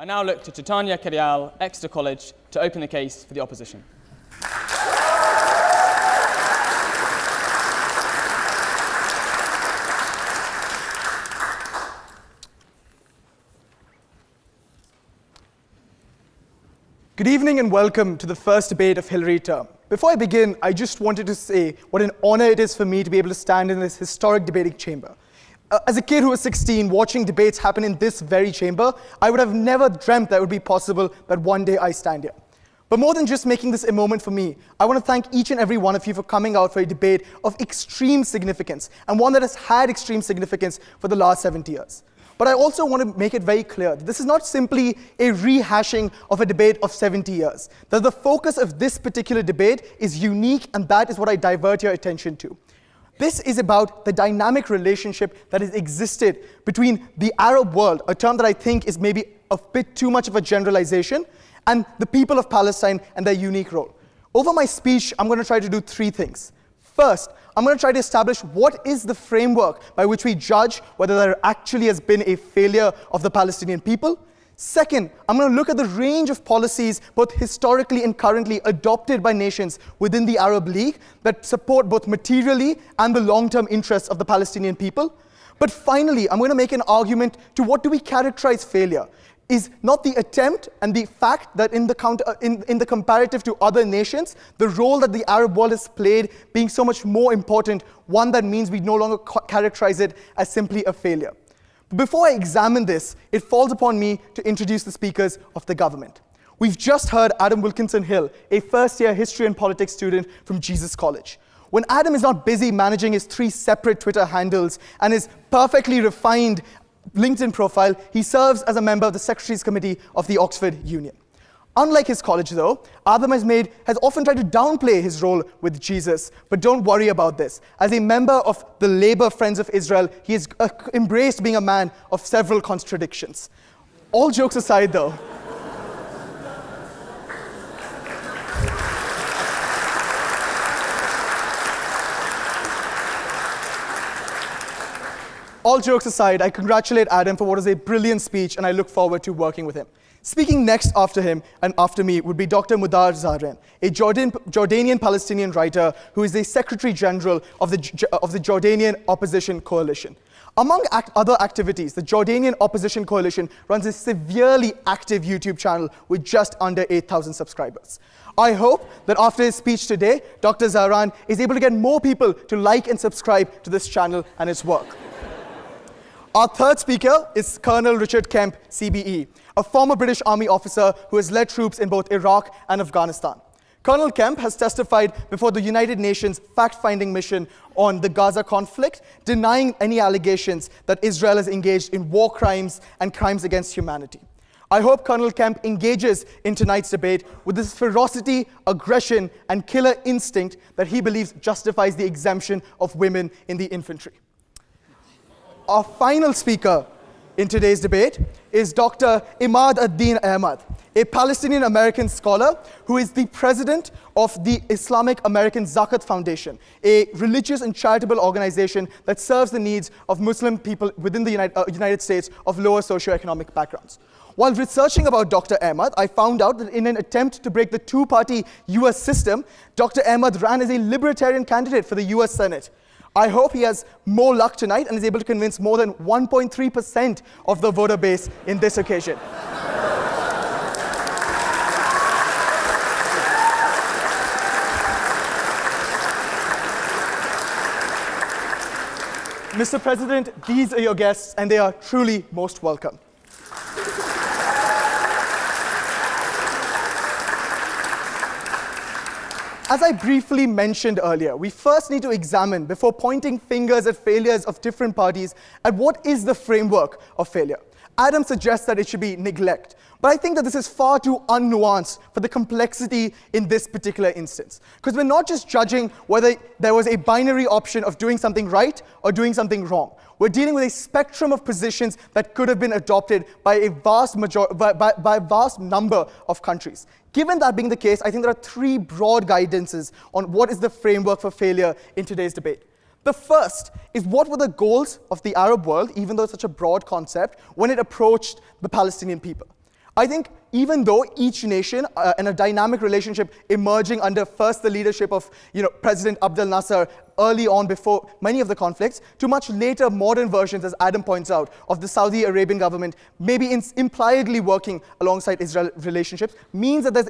now look to Titania Karial, Exeter College, to open the case for the opposition. Good evening and welcome to the first debate of Hillary term. Before I begin, I just wanted to say what an honor it is for me to be able to stand in this historic debating chamber. As a kid who was 16, watching debates happen in this very chamber, I would have never dreamt that it would be possible that one day I stand here. But more than just making this a moment for me, I want to thank each and every one of you for coming out for a debate of extreme significance, and one that has had extreme significance for the last 70 years. But I also want to make it very clear that this is not simply a rehashing of a debate of 70 years. That the focus of this particular debate is unique, and that is what I divert your attention to. This is about the dynamic relationship that has existed between the Arab world, a term that I think is maybe a bit too much of a generalization, and the people of Palestine and their unique role. Over my speech, I'm going to try to do three things. First, I'm going to try to establish what is the framework by which we judge whether there actually has been a failure of the Palestinian people. Second, I'm going to look at the range of policies, both historically and currently, adopted by nations within the Arab League that support both materially and the long-term interests of the Palestinian people. But finally, I'm going to make an argument to what do we characterize failure. Is not the attempt and the fact that in the comparative to other nations, the role that the Arab world has played being so much more important, one that means we no longer characterize it as simply a failure. But before I examine this, it falls upon me to introduce the speakers of the government. We've just heard Adam Wilkinson Hill, a first-year history and politics student from Jesus College. When Adam is not busy managing his 3 separate Twitter handles and his perfectly refined LinkedIn profile, he serves as a member of the Secretaries Committee of the Oxford Union. Unlike his college, though, Adam has often tried to downplay his role with Jesus, but don't worry about this. As a member of the Labour Friends of Israel, he has embraced being a man of several contradictions. All jokes aside, though, I congratulate Adam for what is a brilliant speech, and I look forward to working with him. Speaking next after him and after me would be Dr. Mudar Zahran, a Jordanian Palestinian writer who is the Secretary General of the Jordanian Opposition Coalition. Among other activities, the Jordanian Opposition Coalition runs a severely active YouTube channel with just under 8,000 subscribers. I hope that after his speech today, Dr. Zahran is able to get more people to like and subscribe to this channel and its work. Our third speaker is Colonel Richard Kemp, CBE, a former British Army officer who has led troops in both Iraq and Afghanistan. Colonel Kemp has testified before the United Nations fact-finding mission on the Gaza conflict, denying any allegations that Israel has engaged in war crimes and crimes against humanity. I hope Colonel Kemp engages in tonight's debate with this ferocity, aggression, and killer instinct that he believes justifies the exemption of women in the infantry. Our final speaker in today's debate is Dr. Imad ad-Din Ahmad, a Palestinian-American scholar who is the president of the Islamic American Zakat Foundation, a religious and charitable organization that serves the needs of Muslim people within the United States of lower socioeconomic backgrounds. While researching about Dr. Ahmad, I found out that in an attempt to break the two-party US system, Dr. Ahmad ran as a libertarian candidate for the US Senate. I hope he has more luck tonight and is able to convince more than 1.3% of the voter base in this occasion. Mr. President, these are your guests, and they are truly most welcome. As I briefly mentioned earlier, we first need to examine, before pointing fingers at failures of different parties, at what is the framework of failure. Adam suggests that it should be neglect, but I think that this is far too unnuanced for the complexity in this particular instance. Because we're not just judging whether there was a binary option of doing something right or doing something wrong. We're dealing with a spectrum of positions that could have been adopted by a vast number of countries. Given that being the case, I think there are 3 broad guidances on what is the framework for failure in today's debate. The first is, what were the goals of the Arab world, even though it's such a broad concept, when it approached the Palestinian people? I think even though each nation and a dynamic relationship emerging under first the leadership of President Abdel Nasser early on before many of the conflicts, to much later modern versions, as Adam points out, of the Saudi Arabian government maybe impliedly working alongside Israel relationships, means that there's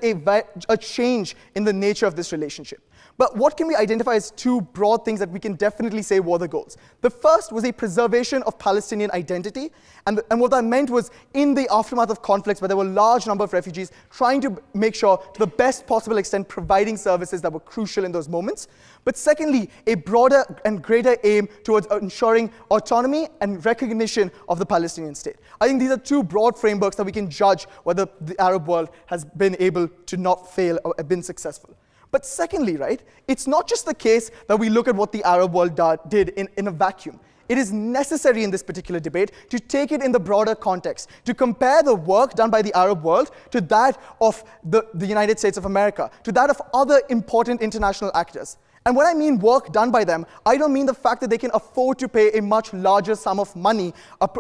a change in the nature of this relationship. But what can we identify as two broad things that we can definitely say were the goals? The first was a preservation of Palestinian identity, and what that meant was in the aftermath of conflicts where there were a large number of refugees, trying to make sure to the best possible extent providing services that were crucial in those moments. But secondly, a broader and greater aim towards ensuring autonomy and recognition of the Palestinian state. I think these are two broad frameworks that we can judge whether the Arab world has been able to not fail or been successful. But secondly, right, it's not just the case that we look at what the Arab world did in a vacuum. It is necessary in this particular debate to take it in the broader context, to compare the work done by the Arab world to that of the United States of America, to that of other important international actors. And when I mean work done by them, I don't mean the fact that they can afford to pay a much larger sum of money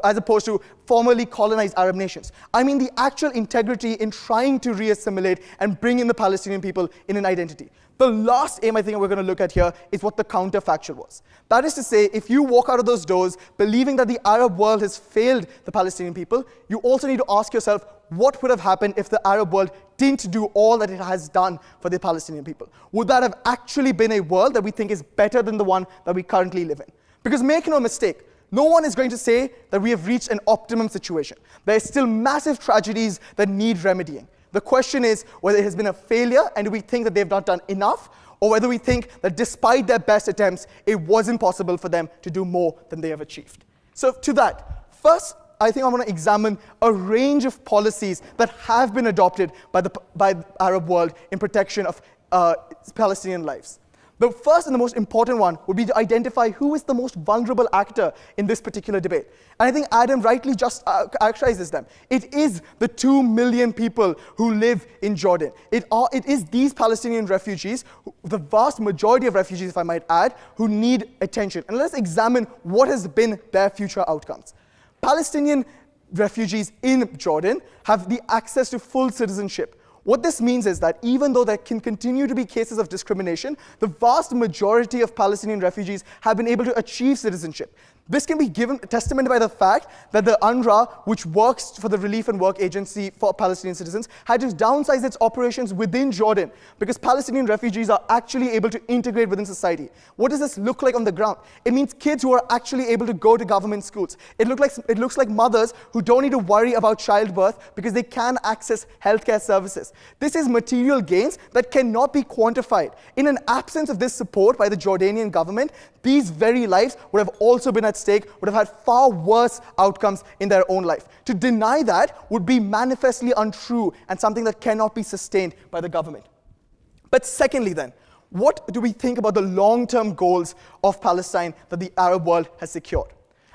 as opposed to formerly colonized Arab nations. I mean the actual integrity in trying to re-assimilate and bring in the Palestinian people in an identity. The last aim I think we're going to look at here is what the counterfactual was. That is to say, if you walk out of those doors believing that the Arab world has failed the Palestinian people, you also need to ask yourself, what would have happened if the Arab world didn't do all that it has done for the Palestinian people? Would that have actually been a world that we think is better than the one that we currently live in? Because make no mistake, no one is going to say that we have reached an optimum situation. There are still massive tragedies that need remedying. The question is whether it has been a failure and do we think that they've not done enough, or whether we think that despite their best attempts, it wasn't possible for them to do more than they have achieved. So to that, first, I think I want to examine a range of policies that have been adopted by the Arab world in protection of Palestinian lives. The first and the most important one would be to identify who is the most vulnerable actor in this particular debate. And I think Adam rightly just characterizes them. It is the 2 million people who live in Jordan. It is these Palestinian refugees, the vast majority of refugees, if I might add, who need attention. And let's examine what has been their future outcomes. Palestinian refugees in Jordan have the access to full citizenship. What this means is that even though there can continue to be cases of discrimination, the vast majority of Palestinian refugees have been able to achieve citizenship. This can be given testament by the fact that the UNRWA, which works for the Relief and Work Agency for Palestinian citizens, had to downsize its operations within Jordan because Palestinian refugees are actually able to integrate within society. What does this look like on the ground? It means kids who are actually able to go to government schools. It looks like mothers who don't need to worry about childbirth because they can access healthcare services. This is material gains that cannot be quantified. In an absence of this support by the Jordanian government, these very lives would have also been at stake, would have had far worse outcomes in their own life. To deny that would be manifestly untrue and something that cannot be sustained by the government. But secondly then, what do we think about the long-term goals of Palestine that the Arab world has secured?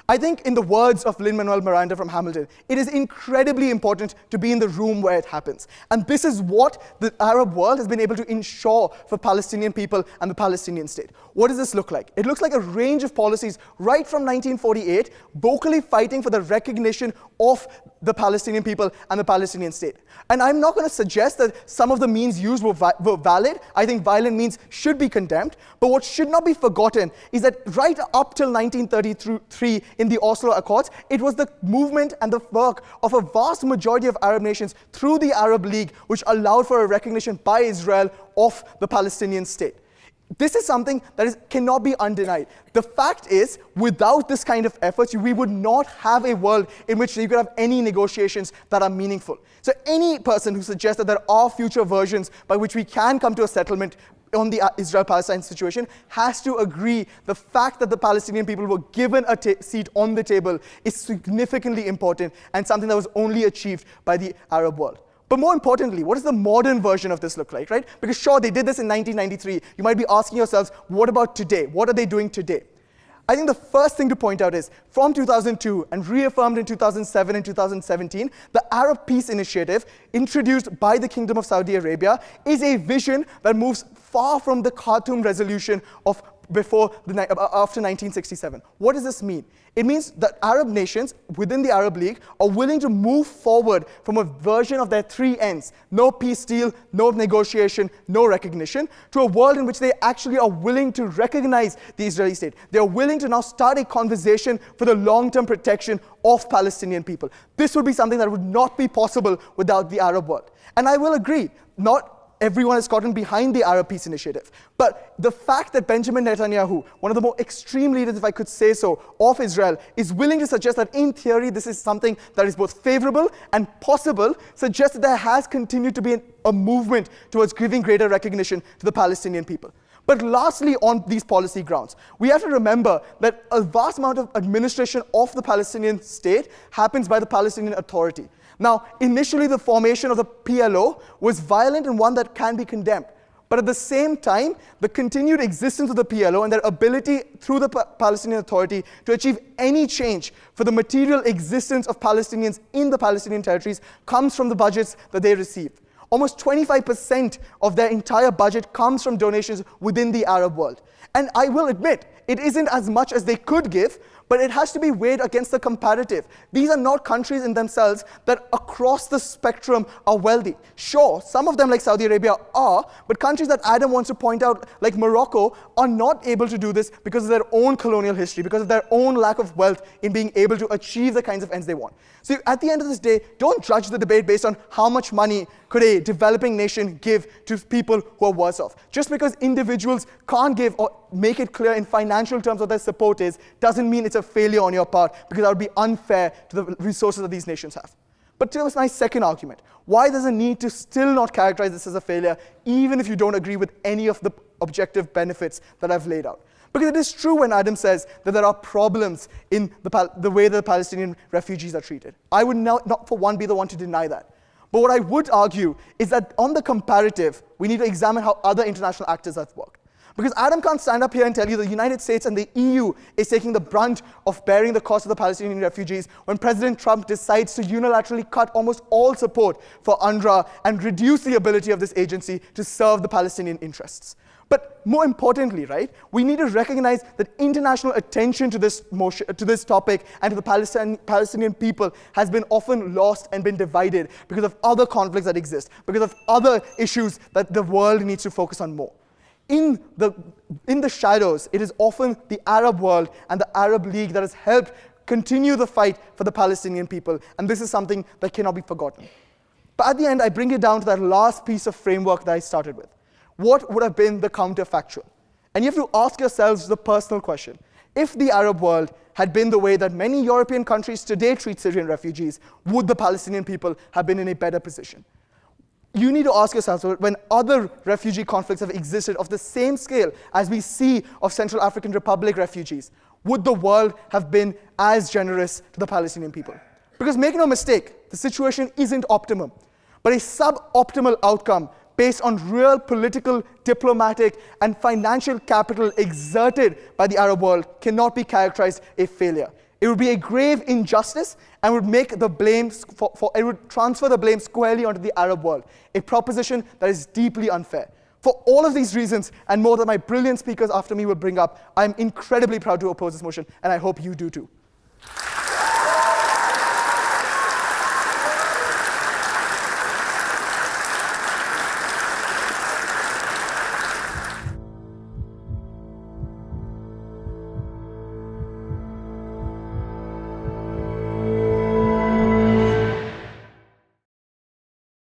I think in the words of Lin-Manuel Miranda from Hamilton, it is incredibly important to be in the room where it happens. And this is what the Arab world has been able to ensure for Palestinian people and the Palestinian state. What does this look like? It looks like a range of policies right from 1948, vocally fighting for the recognition of the Palestinian people and the Palestinian state. And I'm not going to suggest that some of the means used were valid. I think violent means should be condemned. But what should not be forgotten is that right up till 1933 in the Oslo Accords, it was the movement and the work of a vast majority of Arab nations through the Arab League which allowed for a recognition by Israel of the Palestinian state. This is something that cannot be undenied. The fact is, without this kind of efforts, we would not have a world in which you could have any negotiations that are meaningful. So any person who suggests that there are future versions by which we can come to a settlement on the Israel-Palestine situation has to agree the fact that the Palestinian people were given a seat on the table is significantly important and something that was only achieved by the Arab world. But more importantly, what does the modern version of this look like, right? Because sure, they did this in 1993. You might be asking yourselves, what about today? What are they doing today? I think the first thing to point out is, from 2002 and reaffirmed in 2007 and 2017, the Arab Peace Initiative, introduced by the Kingdom of Saudi Arabia, is a vision that moves far from the Khartoum resolution of after 1967. What does this mean? It means that Arab nations within the Arab League are willing to move forward from a version of their three ends: no peace deal, no negotiation, no recognition, to a world in which they actually are willing to recognize the Israeli state. They are willing to now start a conversation for the long-term protection of Palestinian people. This would be something that would not be possible without the Arab world. And I will agree, not everyone has gotten behind the Arab Peace Initiative. But the fact that Benjamin Netanyahu, one of the more extreme leaders, if I could say so, of Israel, is willing to suggest that in theory this is something that is both favorable and possible, suggests that there has continued to be a movement towards giving greater recognition to the Palestinian people. But lastly, on these policy grounds, we have to remember that a vast amount of administration of the Palestinian state happens by the Palestinian Authority. Now, initially the formation of the PLO was violent and one that can be condemned. But at the same time, the continued existence of the PLO and their ability through the Palestinian Authority to achieve any change for the material existence of Palestinians in the Palestinian territories comes from the budgets that they receive. Almost 25% of their entire budget comes from donations within the Arab world. And I will admit, it isn't as much as they could give, but it has to be weighed against the comparative. These are not countries in themselves that across the spectrum are wealthy. Sure, some of them like Saudi Arabia are, but countries that Adam wants to point out, like Morocco, are not able to do this because of their own colonial history, because of their own lack of wealth in being able to achieve the kinds of ends they want. So at the end of this day, don't judge the debate based on how much money could a developing nation give to people who are worse off. Just because individuals can't give or make it clear in financial terms what their support is, doesn't mean it's a failure on your part, because that would be unfair to the resources that these nations have. But that was my second argument. Why there's a need to still not characterize this as a failure, even if you don't agree with any of the objective benefits that I've laid out. Because it is true when Adam says that there are problems in the way the Palestinian refugees are treated. I would not for one be the one to deny that. But what I would argue is that on the comparative, we need to examine how other international actors have worked. Because Adam can't stand up here and tell you the United States and the EU is taking the brunt of bearing the cost of the Palestinian refugees when President Trump decides to unilaterally cut almost all support for UNRWA and reduce the ability of this agency to serve the Palestinian interests. But more importantly, right, we need to recognize that international attention to this topic and to the Palestinian people has been often lost and been divided because of other conflicts that exist, because of other issues that the world needs to focus on more. In the shadows, it is often the Arab world and the Arab League that has helped continue the fight for the Palestinian people, and this is something that cannot be forgotten. But at the end, I bring it down to that last piece of framework that I started with. What would have been the counterfactual? And you have to ask yourselves the personal question. If the Arab world had been the way that many European countries today treat Syrian refugees, would the Palestinian people have been in a better position? You need to ask yourselves, when other refugee conflicts have existed of the same scale as we see of Central African Republic refugees, would the world have been as generous to the Palestinian people? Because make no mistake, the situation isn't optimum, but a suboptimal outcome based on real political, diplomatic, and financial capital exerted by the Arab world cannot be characterized a failure. It would be a grave injustice and would make the blame it would transfer the blame squarely onto the Arab world, a proposition that is deeply unfair. For all of these reasons, and more that my brilliant speakers after me will bring up, I'm incredibly proud to oppose this motion, and I hope you do too.